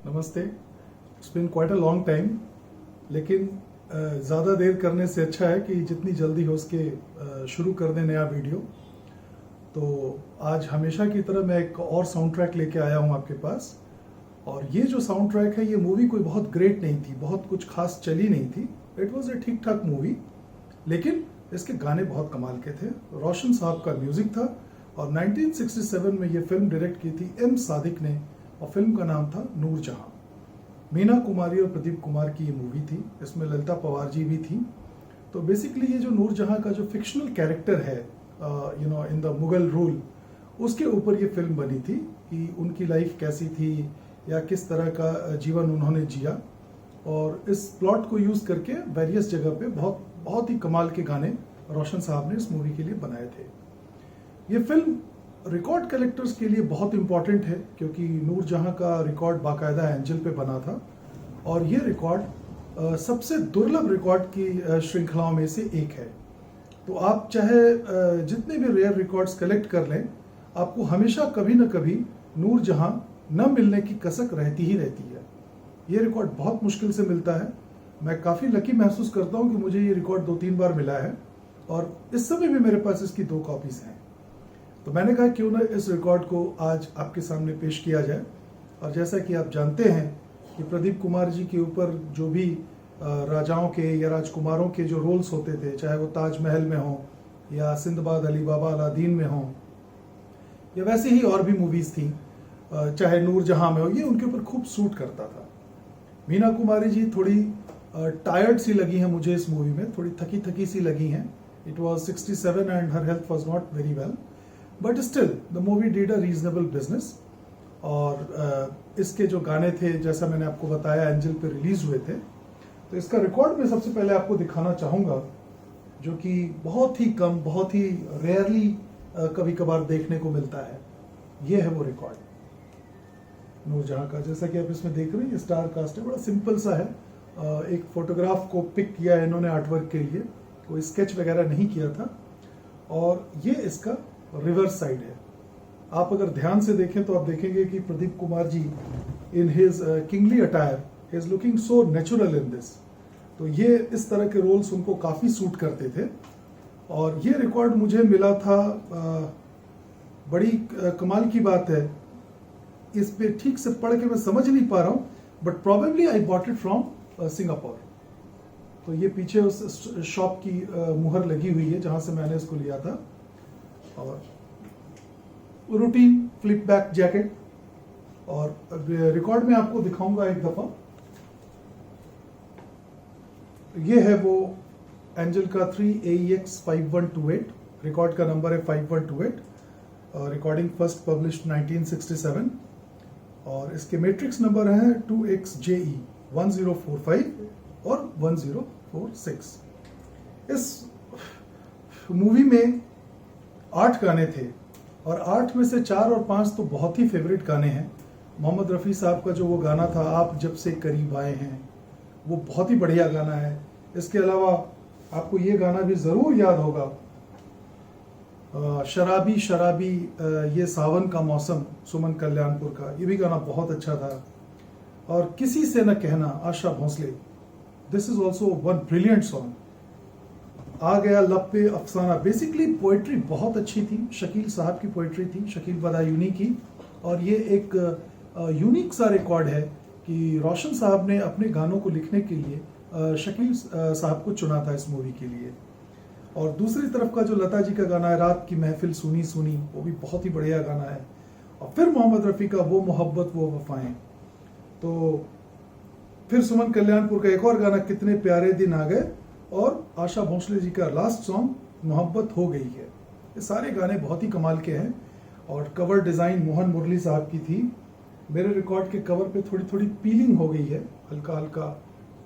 नमस्ते। It's been quite a long time, लेकिन ज़्यादा देर करने से अच्छा है कि जितनी जल्दी हो सके शुरू कर दें नया वीडियो। तो आज हमेशा की तरह मैं एक और साउंड ट्रैक लेके आया हूँ आपके पास। और ये जो साउंड ट्रैक है, ये मूवी कोई बहुत ग्रेट नहीं थी, बहुत कुछ खास चली नहीं थी। इट वॉज ए ठीक ठाक मूवी, लेकिन इसके गाने बहुत कमाल के थे। रोशन साहब का म्यूजिक था और 1967 में ये फिल्म डायरेक्ट की थी एम सादिक ने, और फिल्म का नाम था नूरजहां। मीना कुमारी और प्रदीप कुमार की ये मूवी थी। इसमें ललिता पवार जी भी थी। तो बेसिकली ये जो नूरजहां का जो फिक्शनल कैरेक्टर है इन द मुगल रूल, उसके ऊपर ये फिल्म बनी थी कि उनकी लाइफ कैसी थी या किस तरह का जीवन उन्होंने जिया। और इस प्लॉट को यूज करके वेरियस जगह पे बहुत बहुत ही कमाल के गाने रोशन साहब ने इस मूवी के लिए बनाए थे। ये फिल्म रिकॉर्ड कलेक्टर्स के लिए बहुत इंपॉर्टेंट है, क्योंकि नूरजहां का रिकॉर्ड बाकायदा एंजल पे बना था। और ये रिकॉर्ड सबसे दुर्लभ रिकॉर्ड की श्रृंखलाओं में से एक है। तो आप चाहे जितने भी रेयर रिकॉर्ड्स कलेक्ट कर लें, आपको हमेशा कभी ना कभी नूरजहां न मिलने की कसक रहती ही रहती है। ये रिकॉर्ड बहुत मुश्किल से मिलता है। मैं काफ़ी लकी महसूस करता हूँ कि मुझे ये रिकॉर्ड 2-3 बार मिला है, और इस समय भी मेरे पास इसकी 2 कॉपीज हैं। तो मैंने कहा क्यों ना इस रिकॉर्ड को आज आपके सामने पेश किया जाए। और जैसा कि आप जानते हैं कि प्रदीप कुमार जी के ऊपर जो भी राजाओं के या राजकुमारों के जो रोल्स होते थे, चाहे वो ताजमहल में हो या सिंदबाद अली बाबा अलादीन में हो, या वैसे ही और भी मूवीज थी, चाहे नूरजहां में हो, ये उनके ऊपर खूब सूट करता था। मीना कुमारी जी थोड़ी टायर्ड सी लगी हैं मुझे इस मूवी में, थोड़ी थकी थकी सी लगी हैं। It was 67 and her health was not very well, but still the movie did a reasonable business. और इसके जो गाने थे, जैसा मैंने आपको बताया, एंजल पे रिलीज हुए थे। तो इसका रिकॉर्ड मैं सबसे पहले आपको दिखाना चाहूंगा, जो कि बहुत ही कम, बहुत ही रेयरली कभी कभार देखने को मिलता है। ये है वो रिकॉर्ड नूरजहां का। जैसा कि आप इसमें देख रहे हैं, स्टार कास्ट है, बड़ा सिंपल सा है। एक फोटोग्राफ को पिक किया है इन्होंने आर्टवर्क के लिए, कोई स्केच वगैरह नहीं किया था। और ये इसका रिवर्स साइड है। आप अगर ध्यान से देखें तो आप देखेंगे कि Pradeep Kumar ji in his kingly attire is looking so natural in this. तो ये इस तरह के रोल्स उनको काफी सूट करते थे। और ये रिकॉर्ड मुझे मिला था, बड़ी कमाल की बात है, इस पे ठीक से पढ़ के मैं समझ नहीं पा रहा हूं, but probably I bought it from Singapore. तो ये पीछे उस शॉप की मुहर लगी हुई है जहां से मैंने इसको लिया था। और रूटीन फ्लिप बैक जैकेट। और रिकॉर्ड में आपको दिखाऊंगा एक दफा। ये है वो एंजल का 3AEX 5128। रिकॉर्ड का नंबर है 5128। Recording first published 1967। और इसके मैट्रिक्स नंबर हैं 2XJE 1045 और 1046। इस मूवी में 8 गाने थे, और 8 में से 4 और 5 तो बहुत ही फेवरेट गाने हैं। मोहम्मद रफ़ी साहब का जो वो गाना था, आप जब से करीब आए हैं, वो बहुत ही बढ़िया गाना है। इसके अलावा आपको ये गाना भी ज़रूर याद होगा, शराबी शराबी ये सावन का मौसम, सुमन कल्याणपुर का, ये भी गाना बहुत अच्छा था। और किसी से न कहना, Asha Bhosle, this is also one brilliant song. आ गया लब पे अफसाना। बेसिकली पोइट्री बहुत अच्छी थी, शकील साहब की पोइट्री थी, शकील बदायूनी की। और ये एक यूनिक सा रिकॉर्ड है कि रोशन साहब ने अपने गानों को लिखने के लिए शकील साहब को चुना था इस मूवी के लिए। और दूसरी तरफ का जो लता जी का गाना है, रात की महफिल सुनी सुनी, वो भी बहुत ही बढ़िया गाना है। और फिर मोहम्मद रफ़ी का वो मोहब्बत वो वफाएं। तो फिर सुमन कल्याणपुर का एक और गाना, कितने प्यारे दिन आ गए। और आशा भोसले जी का लास्ट सॉन्ग, मोहब्बत हो गई है। ये सारे गाने बहुत ही कमाल के हैं। और कवर डिज़ाइन मोहन मुरली साहब की थी। मेरे रिकॉर्ड के कवर पे थोड़ी थोड़ी पीलिंग हो गई है, हल्का हल्का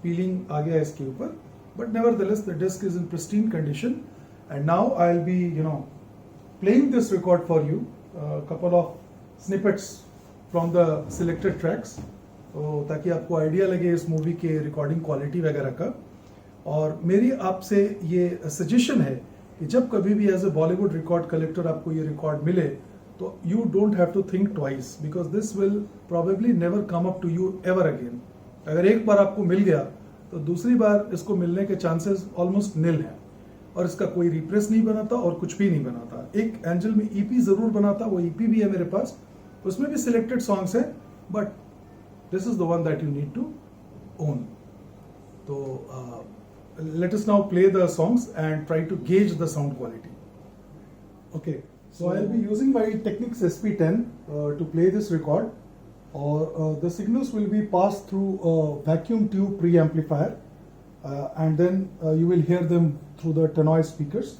पीलिंग आ गया इसके ऊपर, but nevertheless the disc is in pristine condition. And now I'll be playing this record for you, a couple of snippets from the selected tracks, तो ताकि आपको आइडिया लगे इस मूवी के रिकॉर्डिंग क्वालिटी वगैरह का। और मेरी आपसे ये सजेशन है कि जब कभी भी as a Bollywood record collector आपको ये रिकॉर्ड मिले, तो you don't have to think twice because this will probably never come up to you ever again. अगर एक बार आपको मिल गया तो दूसरी बार इसको मिलने के चांसेस ऑलमोस्ट निल हैं, और इसका कोई रिप्रेस नहीं बनाता और कुछ भी नहीं बनाता. एक एंजल में ईपी जरूर बनाता, वो ईपी भी है मेरे पास, उसमें भी सिलेक्टेड सॉन्ग्स हैं, but this is the one that you need to own. तो let us now play the songs and try to gauge the sound quality. Okay, so I'll be using my Technics SP10 to play this record, or the signals will be passed through a vacuum tube preamplifier, and then you will hear them through the Tannoy speakers.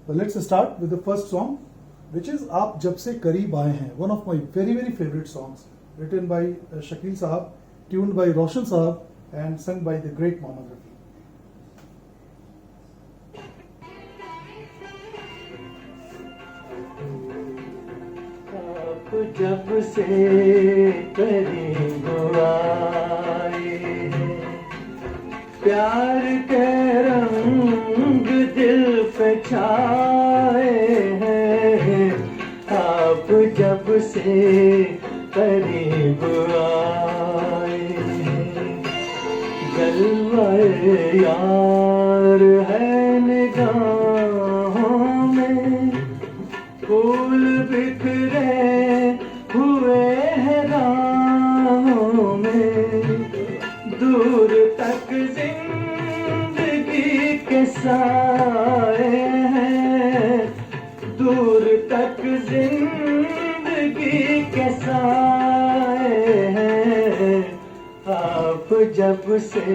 So let's start with the first song, which is "Aap Jab Se Kareeb Aaye Hain," one of my very very favorite songs, written by Shakil Sahab, tuned by Roshan Sahab, and sung by the great Mohammad Rafi. जब से करीब आए प्यार के रंग दिल पे छाए हैं, आप जब से करीब आए जलवाए यार है निगाहों में, फूल बिखरे हुए हैं राहों में, दूर तक जिंदगी के साए हैं, दूर तक जिंदगी के साए हैं, आप जब से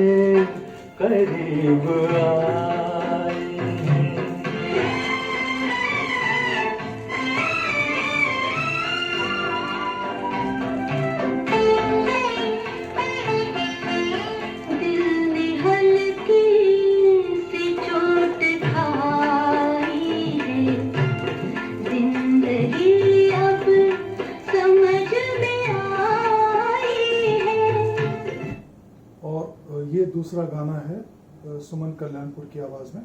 करीब आए. ये दूसरा गाना है सुमन कल्याणपुर की आवाज में.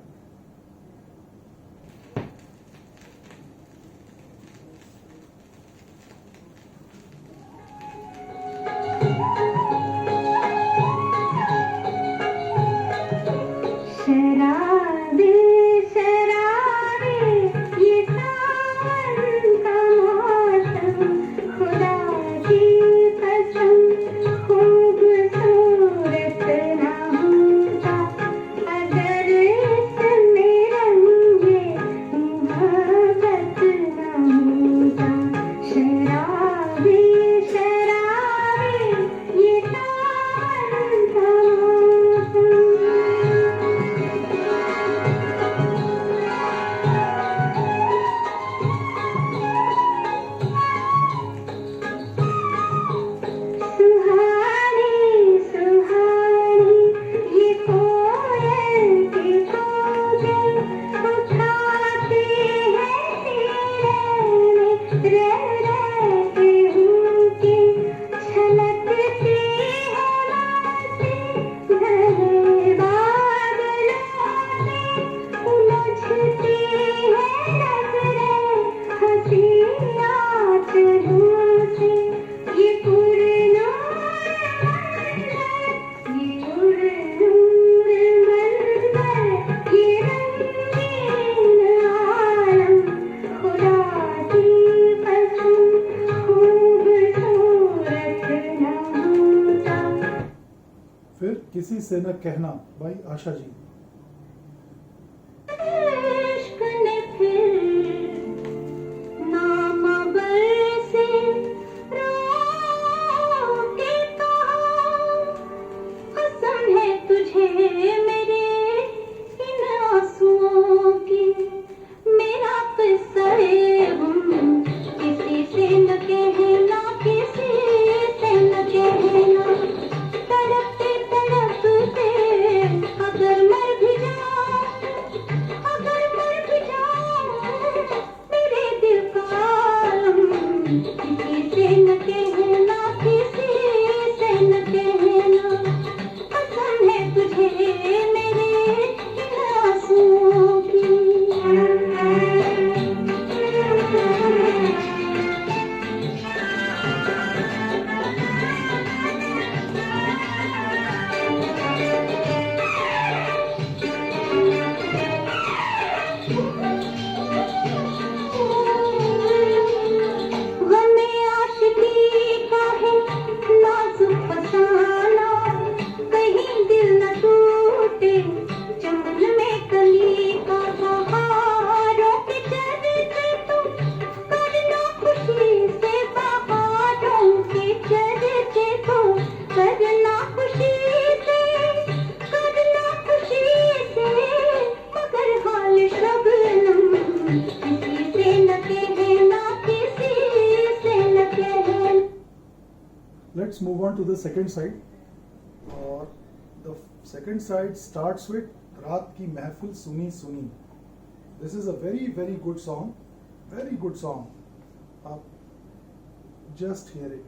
शराबी शराबी ये सावन का मौसम, खुदा की कसम खूबसूरत ना होता अगर इसमें रंगे मोहब्बत ना होता. शराबी शराबी ये सावन का मौसम. सुहानी सुहानी ये कोयल की कूकें उठाती है सीने में, रह रह के हुके छलकती है बातें घने बादलों में, उलझती है नजरें हंसी आंचलों से. ये फिर किसी से न कहना भाई आशा जी. इश्क ने फिर नाम बरसे रोके कहा, कसम है तुझे मेरे इन आंसुओं की, मेरा किस्सा है हम किसी से न कहना, किसी से न कहना. तड़पते तड़पते अगर मर गमे आशिकी का है नाजुक फसाना, कहीं दिल न टूटे चंबल में कली का बहारों के चलते तो करना खुशी से, बहारों के चलते तो करना खुशी से, करना खुशी से, मगर हाल शबनम किसी से न कहना, किसी से न कहना। Let's move on to the second side. और the second side starts with रात की महफिल सुनी सुनी. This is a very very good song, very good song. आप just hear it.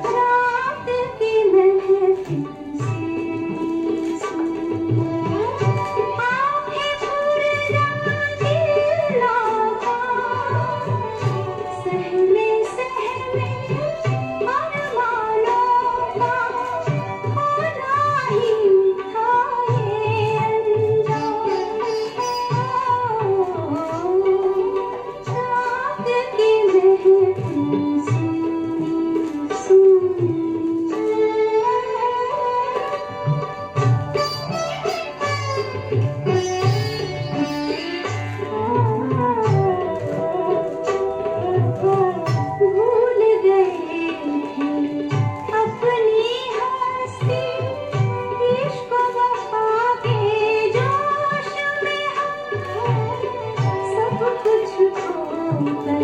रात की महफिल आंखें पुररानी लागा, सहमे सहमे अरमानों का होना ही था ये अंजाम। रात की महफिल सुनी सुनी। भूल गए हैं अपनी हस्ती, इश्क वफा के जोश में हम सब कुछ खोकर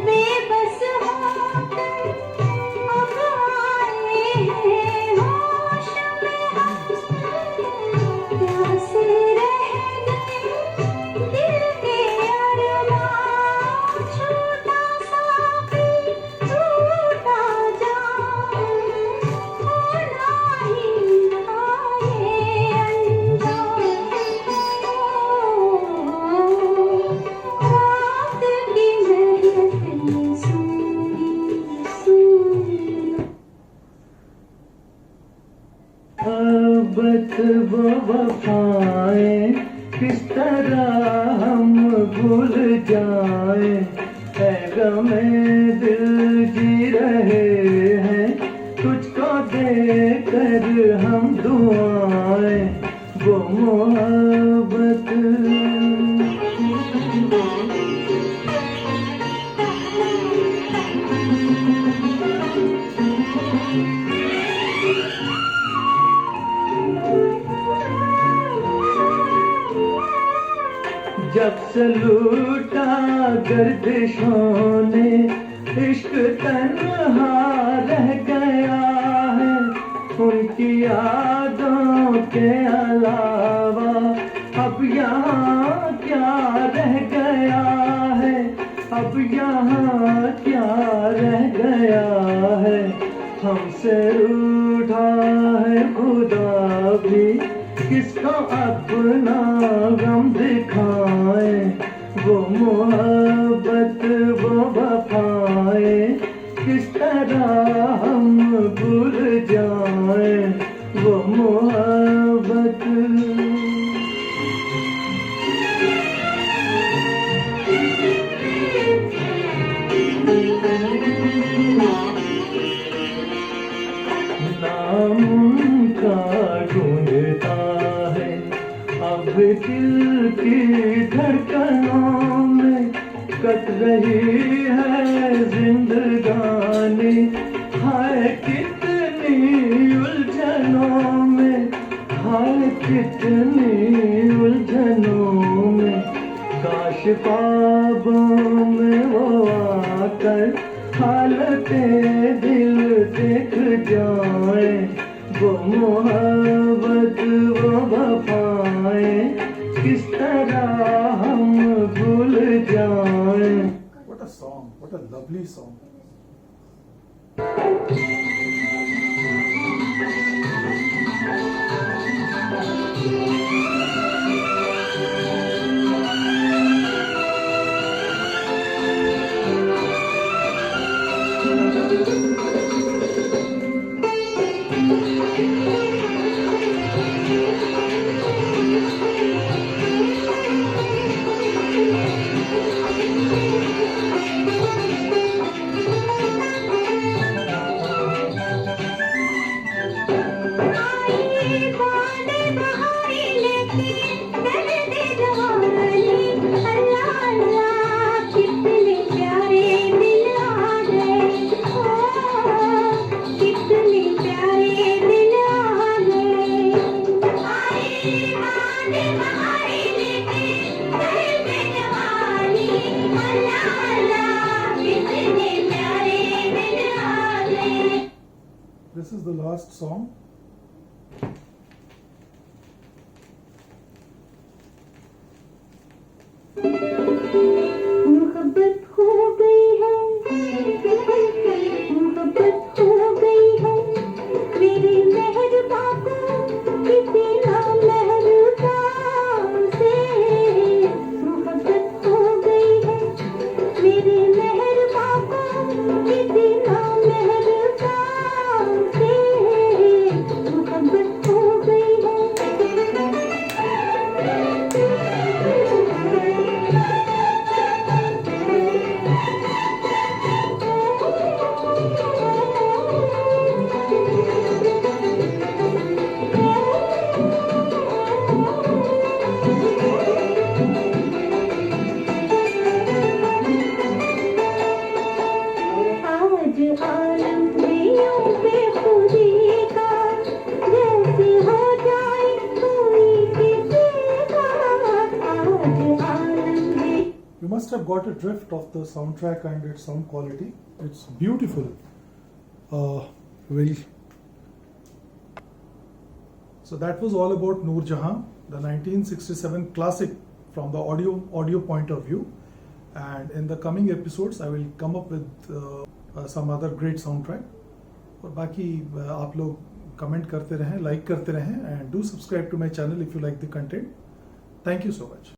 बेबस होकर अब आए हैं होश में हम। प्यासे रह गए दिल के अरमान, छोटा साफी टूटा जाम, होना ही था ये अंजाम। रात की महफिल सुनी सुनी। मोहब्बत वो वफाएं किस तरह हम भूल जाए, है गमे दिल जी रहे हैं तुझको देकर हम दुआएं, वो मोहब्बत। जब से लूटा गर्दिशों ने इश्क तन्हा रह गया है, उनकी यादों के अलावा अब यहाँ क्या रह गया है, अब यहाँ क्या रह गया है। हमसे रूठा है खुदा भी, किसको अपना गम दिखाए, वो मोहब्बत वो वफाएं किस तरह हम भूल जाए, वो मोहब्बत। नाम उनका ढूंढता है अब दिल की धड़कनों में, कट रही है जिंदगानी, हाय कितनी उलझनों में, हाय कितनी उलझनों में। काश ख्वाबों में वो आकर हालते दिल देख जाए, वो मोहब्बत वो वफाएं किस तरह हम भूल जाए। What a song, what a lovely song. last song. मोहब्बत हो गई है, मोहब्बत हो गई है मेरे मेहरबा को किसी ना मेहरबा से। मोहब्बत हो गई है मेरे मेहरबा को किसी ना मेहरबा से। मोहब्बत हो गई है। आज आलम दियों पे खुदी का जैसे हो जाए कोई किसी का। आज आलम दियों You must have got a drift of the soundtrack and its sound quality. It's beautiful. So that was all about Noor Jahan, the 1967 classic from the audio point of view. And in the coming episodes, I will come up with some other great soundtrack. और बाकी आप लोग comment करते रहें, like करते रहें, and do subscribe to my channel if you like the content. Thank you so much.